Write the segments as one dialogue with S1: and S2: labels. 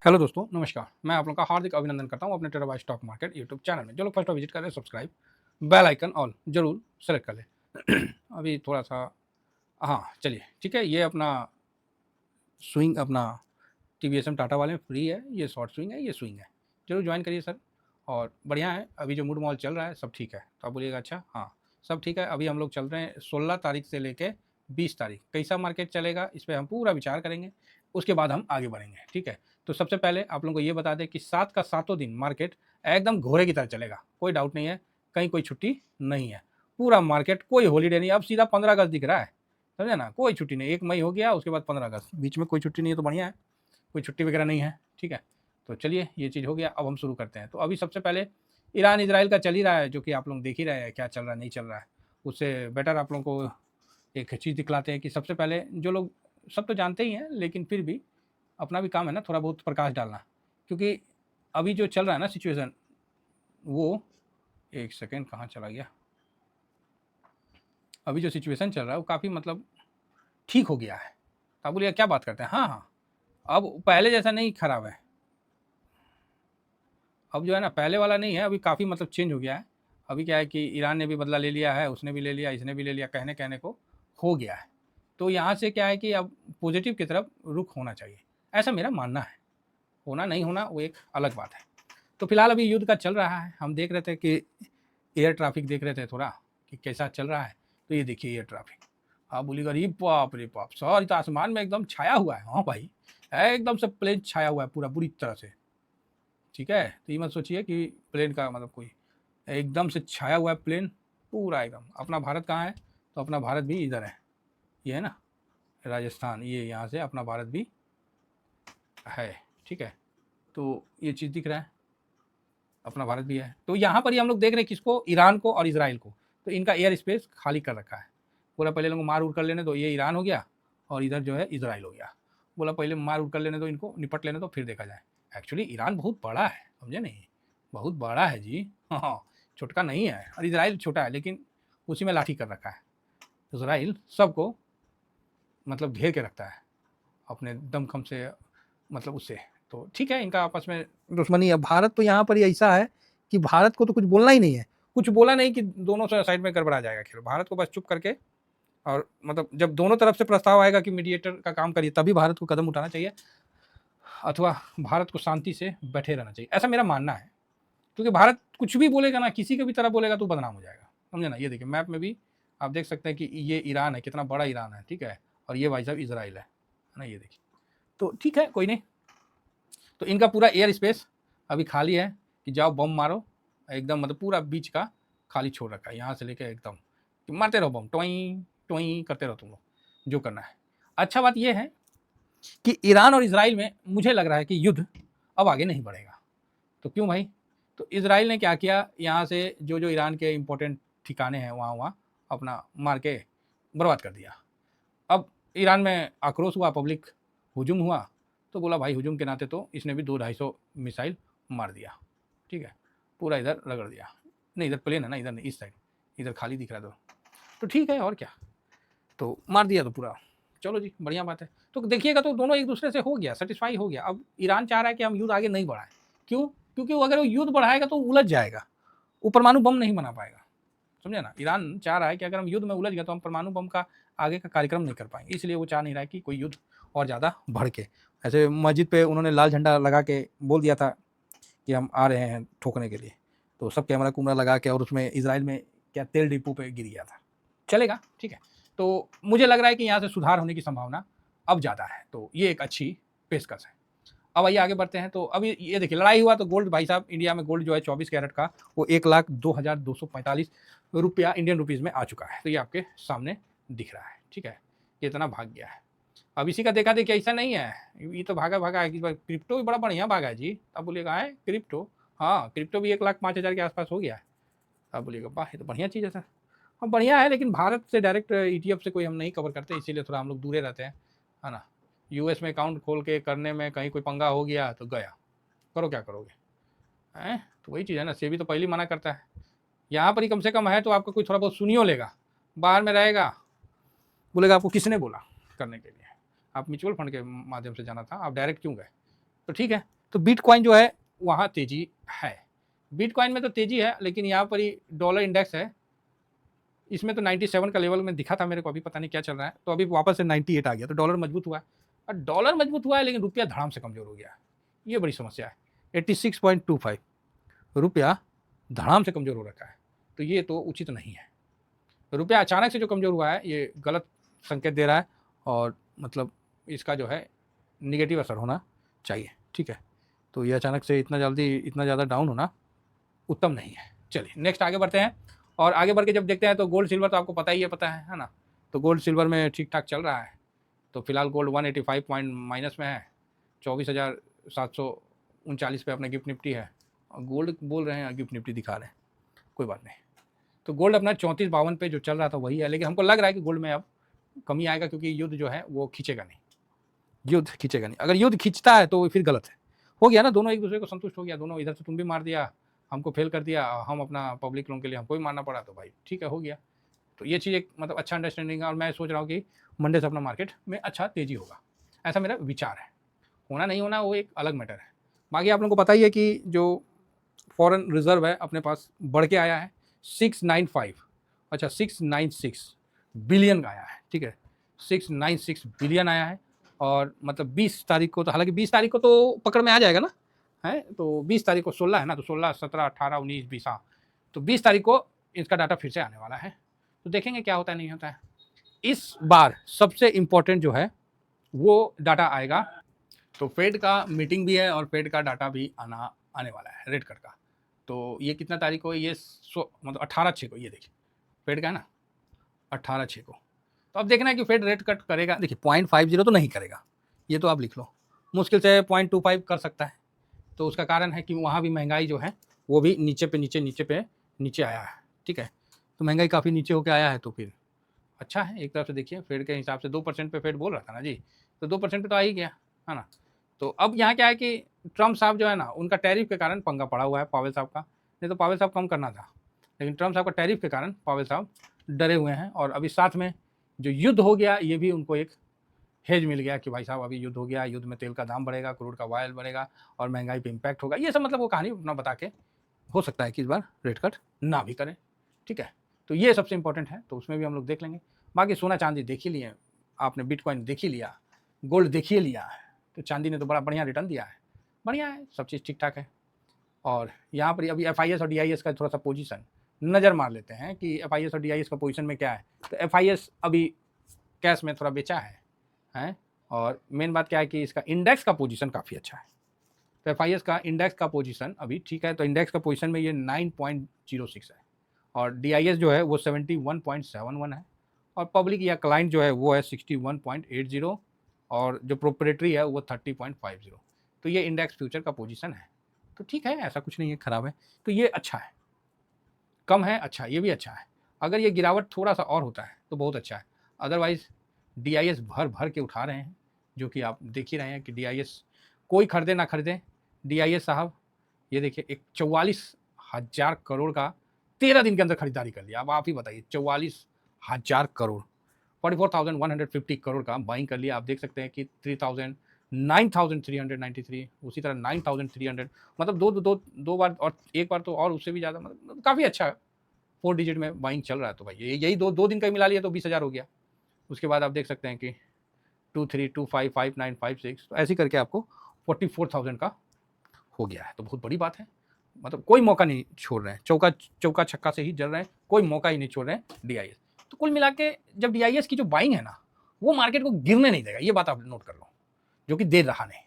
S1: Hello दोस्तों, नमस्कार। मैं आप लोगों का हार्दिक अभिनंदन करता हूं अपने terabyte stock market YouTube channel में। जो लोग फर्स्ट बार विजिट कर रहे हैं, सब्सक्राइब, बेल आइकन ऑल जरूर सेलेक्ट कर लें। अभी थोड़ा सा हाँ, चलिए ठीक है। ये अपना स्विंग अपना टीवीएसएम टाटा वाले में फ्री है। ये शॉर्ट स्विंग है, ये स्विंग है, जरूर ज्वाइन करिए सर। और बढ़िया है, अभी जो मूड मॉल चल रहा है सब ठीक है। तो आप बोलिएगा अच्छा, हाँ सब ठीक है। अभी हम लोग चल रहे हैं 16 तारीख से लेके 20 तारीख, कैसा मार्केट चलेगा इस पर हम पूरा विचार करेंगे, उसके बाद हम आगे बढ़ेंगे। ठीक है, तो सबसे पहले आप लोगों को ये बता दें कि 7 का 7 दिन मार्केट एकदम घोड़े की तरह चलेगा, कोई डाउट नहीं है। कहीं कोई छुट्टी नहीं है, पूरा मार्केट, कोई हॉलीडे नहीं। अब सीधा 15 अगस्त दिख रहा है, समझे ना। कोई छुट्टी नहीं, 1 मई हो गया, उसके बाद 15 अगस्त, बीच में कोई छुट्टी नहीं है, तो बढ़िया है, कोई छुट्टी वगैरह नहीं है। ठीक है, तो चलिए ये चीज़ हो गया। अब हम शुरू करते हैं। तो अभी सबसे पहले ईरान इजराइल का चल ही रहा है, जो कि आप लोग देख ही रहे हैं क्या चल रहा है, नहीं चल रहा है। उससे बेटर आप लोगों को एक चीज़ दिखलाते हैं कि सबसे पहले जो लोग सब तो जानते ही हैं, लेकिन फिर भी अपना भी काम है ना थोड़ा बहुत प्रकाश डालना, क्योंकि अभी जो चल रहा है ना सिचुएशन, वो एक सेकेंड कहाँ चला गया, अभी जो सिचुएशन चल रहा है वो काफ़ी मतलब ठीक हो गया है। तो आप बोलिए क्या बात करते हैं, हाँ हाँ, अब पहले जैसा नहीं खराब है। अब जो है ना पहले वाला नहीं है, अभी काफ़ी मतलब चेंज हो गया है। अभी क्या है कि ईरान ने भी बदला ले लिया है, उसने भी ले लिया, इसने भी ले लिया, कहने कहने को हो गया है। तो यहाँ से क्या है कि अब पॉजिटिव की तरफ रुख होना चाहिए, ऐसा मेरा मानना है। होना नहीं होना वो एक अलग बात है। तो फिलहाल अभी युद्ध का चल रहा है, हम देख रहे थे कि एयर ट्रैफिक देख रहे थे थोड़ा कि कैसा चल रहा है। तो ये देखिए एयर ट्रैफिक, आप बोलिएगा अरे बाप रे बाप सर, तो आसमान में एकदम छाया हुआ है। हाँ भाई, एकदम से प्लेन छाया हुआ है पूरा बुरी तरह से। ठीक है, तो ये मत सोचिए कि प्लेन का मतलब कोई एकदम से छाया हुआ है प्लेन पूरा एकदम। अपना भारत कहाँ है, तो अपना भारत भी इधर है, ये है ना राजस्थान, ये यहाँ से अपना भारत भी है। ठीक है, तो ये चीज़ दिख रहा है, अपना भारत भी है। तो यहाँ पर ही हम लोग देख रहे हैं किसको, ईरान को और इसराइल को। तो इनका एयर स्पेस खाली कर रखा है। बोला पहले लोगों को मार उड़ कर लेने दो, ये ईरान हो गया और इधर जो है इसराइल हो गया। बोला पहले मार उड़ कर लेने दो, इनको निपट लेने दो, फिर देखा जाए। एक्चुअली ईरान बहुत बड़ा है, समझे नहीं, बहुत बड़ा है जी। हाँ, छोटका नहीं है। और इसराइल छोटा है, लेकिन उसी में लाठी कर रखा है। इसराइल सबको मतलब घेर के रखता है अपने दमखम से, मतलब उससे। तो ठीक है, इनका आपस में दुश्मनी है। भारत तो यहाँ पर ही ऐसा है कि भारत को तो कुछ बोलना ही नहीं है, कुछ बोला नहीं कि दोनों साइड में गड़बड़ा जाएगा खेल। भारत को बस चुप करके, और मतलब जब दोनों तरफ से प्रस्ताव आएगा कि मीडिएटर का काम करिए, तभी भारत को कदम उठाना चाहिए, अथवा भारत को शांति से बैठे रहना चाहिए, ऐसा मेरा मानना है। क्योंकि भारत कुछ भी बोलेगा ना, किसी के भी तरह बोलेगा तो बदनाम हो जाएगा, समझे ना। ये देखिए मैप में भी आप देख सकते हैं कि ये ईरान है, कितना बड़ा ईरान है। ठीक है, और ये भाई साहब इसराइल है ना, ये देखिए। तो ठीक है, कोई नहीं। तो इनका पूरा एयर स्पेस अभी खाली है कि जाओ बम मारो, एकदम मतलब पूरा बीच का खाली छोड़ रखा है, यहाँ से लेके एकदम कि मारते रहो बम, टोई टोई करते रहो तुम लोग, जो करना है। अच्छा बात यह है कि ईरान और इसराइल में मुझे लग रहा है कि युद्ध अब आगे नहीं बढ़ेगा। तो क्यों भाई, तो इसराइल ने क्या किया, यहाँ से जो जो ईरान के इंपॉर्टेंट ठिकाने हैं वहाँ वहाँ अपना मार के बर्बाद कर दिया। अब ईरान में आक्रोश हुआ, पब्लिक हुजूम हुआ, तो बोला भाई हुजूम के नाते तो इसने भी 200-250 मिसाइल मार दिया। ठीक है, पूरा इधर रगड़ दिया। नहीं इधर प्लेन है ना, इधर नहीं, इस साइड, इधर खाली दिख रहा है। तो ठीक है, और क्या, तो मार दिया तो पूरा, चलो जी बढ़िया बात है। तो देखिएगा तो दोनों एक दूसरे से हो गया, सेटिस्फाई हो गया। अब ईरान चाह रहा है कि हम युद्ध आगे नहीं बढ़ाएं। क्यों, क्योंकि अगर वो युद्ध बढ़ाएगा तो उलझ जाएगा, वो परमाणु बम नहीं बना पाएगा, समझे ना। ईरान चाह रहा है कि अगर हम युद्ध में उलझ गए तो हम परमाणु बम का आगे का कार्यक्रम नहीं कर पाएंगे, इसलिए वो चाह नहीं रहा है कि कोई युद्ध और ज़्यादा बढ़ के। ऐसे मस्जिद पे उन्होंने लाल झंडा लगा के बोल दिया था कि हम आ रहे हैं ठोकने के लिए, तो सब कैमरा कुमरा लगा के, और उसमें इसराइल में क्या तेल डिपो पे गिर गया था, चलेगा। ठीक है, तो मुझे लग रहा है कि यहाँ से सुधार होने की संभावना अब ज़्यादा है, तो ये एक अच्छी पेशकश है। अब आइए आगे बढ़ते हैं। तो अभी ये देखिए लड़ाई हुआ तो गोल्ड भाई साहब, इंडिया में गोल्ड जो है 24 कैरेट का वो 1,02,245 रुपया इंडियन रुपीज़ में आ चुका है। तो ये आपके सामने दिख रहा है। ठीक है, ये इतना भाग गया है। अब इसी का देखा देखिए, ऐसा नहीं है ये तो भागा भागा है। इस बार क्रिप्टो भी बड़ा बढ़िया भागा है जी। अब बोलिएगा है क्रिप्टो, हाँ क्रिप्टो भी 1,05,000 के आसपास हो गया है। अब बोलिएगा वाह ये तो बढ़िया चीज़ है सर। हाँ बढ़िया है, लेकिन भारत से डायरेक्ट ETF से कोई हम नहीं कवर करते, इसीलिए थोड़ा हम लोग दूरे रहते हैं, है ना। US में अकाउंट खोल के करने में कहीं कोई पंगा हो गया तो गया, करो क्या करोगे, हैं। तो वही चीज़ है ना, सेबी तो पहले ही मना करता है। यहाँ पर ही कम से कम है तो आपका कोई थोड़ा बहुत सुनियो लेगा, बाहर में रहेगा बोलेगा आपको किसने बोला करने के लिए। आप म्यूचुअल फंड के माध्यम से जाना था, आप डायरेक्ट क्यों गए, तो ठीक है, तो बिटकॉइन जो है वहाँ तेजी है, बिटकॉइन में तो तेजी है, लेकिन यहाँ पर ही डॉलर इंडेक्स है, इसमें तो 97 का लेवल में दिखा था मेरे को, अभी पता नहीं क्या चल रहा है, तो अभी वापस से 98 आ गया, तो डॉलर मजबूत हुआ है। और डॉलर मजबूत हुआ है लेकिन रुपया धड़ाम से कमजोर हो गया है, ये बड़ी समस्या है। 86.25 रुपया धड़ाम से कमजोर हो रखा है, तो ये तो उचित नहीं है। रुपया अचानक से जो कमजोर हुआ है ये गलत संकेत दे रहा है, और मतलब इसका जो है निगेटिव असर होना चाहिए, ठीक है। तो ये अचानक से इतना जल्दी इतना ज़्यादा डाउन होना उत्तम नहीं है। चलिए नेक्स्ट आगे बढ़ते हैं, और आगे बढ़ के जब देखते हैं तो गोल्ड सिल्वर तो आपको पता ही है, पता है ना। तो गोल्ड सिल्वर में ठीक ठाक चल रहा है, तो फिलहाल गोल्ड 185 पॉइंट माइनस में है, 24,739 पे अपना गिफ्ट निफ्टी है, और गोल्ड बोल रहे हैं गिफ्ट निफ्टी दिखा रहे हैं, कोई बात नहीं। तो गोल्ड अपना 3452 पे जो चल रहा था वही है, लेकिन हमको लग रहा है कि गोल्ड में अब कमी आएगा, क्योंकि युद्ध जो है वो खींचेगा नहीं, युद्ध खींचेगा नहीं। अगर युद्ध खींचता है तो फिर गलत है, हो गया ना, दोनों एक दूसरे को संतुष्ट हो गया, दोनों इधर से तुम भी मार दिया, हमको फेल कर दिया, हम अपना पब्लिक लोन के लिए हमको ही मारना पड़ा, तो भाई ठीक है, हो गया। तो ये चीज़ एक मतलब अच्छा अंडरस्टैंडिंग है, और मैं सोच रहा हूँ कि मंडे से अपना मार्केट में अच्छा तेजी होगा, ऐसा मेरा विचार है। होना नहीं होना वो एक अलग मैटर है। बाकी आप लोगों को पता ही है कि जो फॉरेन रिजर्व है अपने पास बढ़ के आया है 695, अच्छा 696 बिलियन का आया है, ठीक है, 696 बिलियन आया है। और मतलब 20 तारीख को, तो हालांकि 20 तारीख को तो पकड़ में आ जाएगा ना, है तो 20 तारीख को 16 है ना, तो 16 17 18 19 20, हाँ, तो 20 तारीख को इसका डाटा फिर से आने वाला है, तो देखेंगे क्या होता है नहीं होता है। इस बार सबसे इम्पोर्टेंट जो है वो डाटा आएगा, तो फेड का मीटिंग भी है और फेड का डाटा भी आने वाला है रेट कट का। तो ये कितना तारीख को, ये मतलब 18/6 को, ये देखिए फेड का है ना 18/6 को। तो अब देखना है कि फेड रेट कट करेगा, देखिए 0.50 तो नहीं करेगा, ये तो आप लिख लो, मुश्किल से 0.25 कर सकता है। तो उसका कारण है कि वहाँ भी महंगाई जो है वो भी नीचे पे नीचे आया है, ठीक है। तो महंगाई काफ़ी नीचे होकर आया है, तो फिर अच्छा है एक तरफ से। देखिए फेड के हिसाब से 2% पे फेड बोल रहा था ना जी, तो 2% पे तो आ ही गया, है ना। तो अब यहाँ क्या है कि ट्रम्प साहब जो है ना, उनका टैरिफ के कारण पंगा पड़ा हुआ है पावेल साहब का, नहीं तो पावेल साहब कम करना था, लेकिन ट्रम्प साहब का टैरिफ के कारण पावेल साहब डरे हुए हैं। और अभी साथ में जो युद्ध हो गया, ये भी उनको एक हेज मिल गया कि भाई साहब अभी युद्ध हो गया, युद्ध में तेल का दाम बढ़ेगा, क्रूड का ऑयल बढ़ेगा, और महंगाई पे इम्पैक्ट होगा, ये सब मतलब वो कहानी अपना बता के हो सकता है कि इस बार रेट कट ना भी करें, ठीक है। तो ये सबसे इंपॉर्टेंट है, तो उसमें भी हम लोग देख लेंगे। बाकी सोना चांदी देख ही लिए आपने, बिटकॉइन देख ही लिया, गोल्ड देख ही लिया, तो चांदी ने तो बड़ा बढ़िया रिटर्न दिया है, बढ़िया है, सब चीज़ ठीक ठाक है। और यहाँ पर अभी FIS और DIS का थोड़ा सा पोजीशन नज़र मार लेते हैं कि FIS और DIS का पोजीशन में क्या है। तो FIS अभी कैश में थोड़ा बेचा है, और मेन बात क्या है कि इसका इंडेक्स का पोजीशन काफ़ी अच्छा है। तो FIS का इंडेक्स का पोजीशन अभी ठीक है, तो इंडेक्स का पोजीशन में ये 9.06 है, और DIS जो है वो 71.71 है, और पब्लिक या क्लाइंट जो है वो है 61.80, और जो प्रोप्रेटरी है वो 30.50। तो ये इंडेक्स फ्यूचर का पोजीशन है, तो ठीक है, ऐसा कुछ नहीं है ख़राब है, तो ये अच्छा है। कम है अच्छा, ये भी अच्छा है। अगर ये गिरावट थोड़ा सा और होता है तो बहुत अच्छा है, अदरवाइज़ DIS भर भर के उठा रहे हैं, जो कि आप देख ही रहे हैं कि DIS कोई खरीदे ना खरीदे, DIS साहब ये देखिए एक 44,000 करोड़ का 13 दिन के अंदर खरीदारी कर लिया। अब आप ही बताइए, 44,000 करोड़, 44,150 करोड़ का बाइंग कर लिया। आप देख सकते हैं कि 9,393, उसी तरह 9,300, मतलब दो बार, और एक बार तो और उससे भी ज़्यादा, मतलब काफ़ी अच्छा 4 डिजिट में बाइंग चल रहा है। तो भाई यही दो दिन का ही मिला लिया तो 20,000 हो गया। उसके बाद आप देख सकते हैं कि 2, 3, 2, 5, 5, 9, 5, 6, तो ऐसे करके आपको 44,000 का हो गया है, तो बहुत बड़ी बात है। मतलब कोई मौका नहीं छोड़ रहे हैं, चौका छक्का से ही जल रहे हैं, कोई मौका ही नहीं छोड़ रहे हैं DIS। तो कुल मिला के जब DIS की जो बाइंग है ना, वो मार्केट को गिरने नहीं देगा, ये बात आप नोट कर लो, जो कि दे रहा नहीं।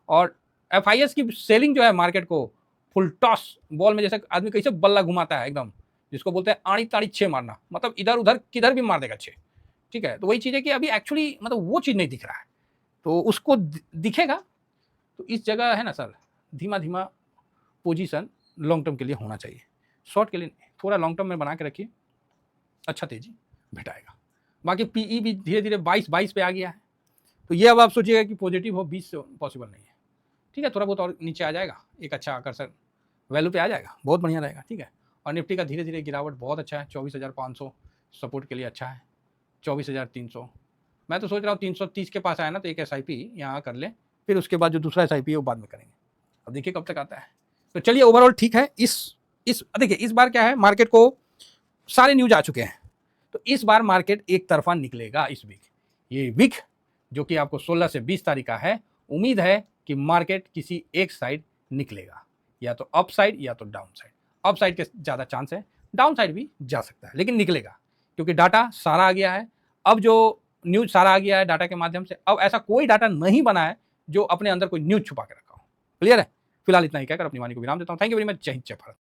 S1: और FIS की सेलिंग जो है मार्केट को फुल टॉस बॉल में, जैसे आदमी कैसे बल्ला घुमाता है एकदम, जिसको बोलते हैं आड़ी ताड़ी छे मारना, मतलब इधर उधर किधर भी मार देगा छे, ठीक है। तो वही चीज़ है कि अभी एक्चुअली मतलब वो चीज़ नहीं दिख रहा है, तो उसको दिखेगा। तो इस जगह है ना सर, धीमा धीमा पोजीशन लॉन्ग टर्म के लिए होना चाहिए, शॉर्ट के लिए नहीं, थोड़ा लॉन्ग टर्म में बना के रखिए, अच्छा तेजी भेटाएगा। बाकी PE भी धीरे धीरे 22 पे आ गया है, तो ये अब आप सोचिएगा कि पॉजिटिव हो 20 से पॉसिबल नहीं है, ठीक है। थोड़ा बहुत और नीचे आ जाएगा, एक अच्छा आकर्षण वैल्यू पे आ जाएगा, बहुत बढ़िया रहेगा, ठीक है। और निफ्टी का धीरे धीरे गिरावट बहुत अच्छा है, 24,500 सपोर्ट के लिए अच्छा है, 24,300। मैं तो सोच रहा हूँ 330 के पास आया ना तो एक SIP यहाँ कर ले, फिर उसके बाद जो दूसरा SIP है वो बाद में करेंगे। अब देखिए कब तक आता है। तो चलिए ओवरऑल ठीक है। इस देखिए इस बार क्या है, मार्केट को सारे न्यूज आ चुके हैं, तो इस बार मार्केट एक तरफा निकलेगा इस वीक। ये वीक जो कि आपको 16 से 20 तारीख का है, उम्मीद है कि मार्केट किसी एक साइड निकलेगा, या तो अप साइड या तो डाउन साइड। अप साइड के ज़्यादा चांस है, डाउन साइड भी जा सकता है, लेकिन निकलेगा क्योंकि डाटा सारा आ गया है। अब जो न्यूज सारा आ गया है डाटा के माध्यम से, अब ऐसा कोई डाटा नहीं बना है जो अपने अंदर कोई न्यूज छुपा के रखा हो। क्लियर है? फिलहाल इतना ही कहकर अपनी वाणी को विराम देता हूँ। Thank you very much. जय हिंद, जय भारत।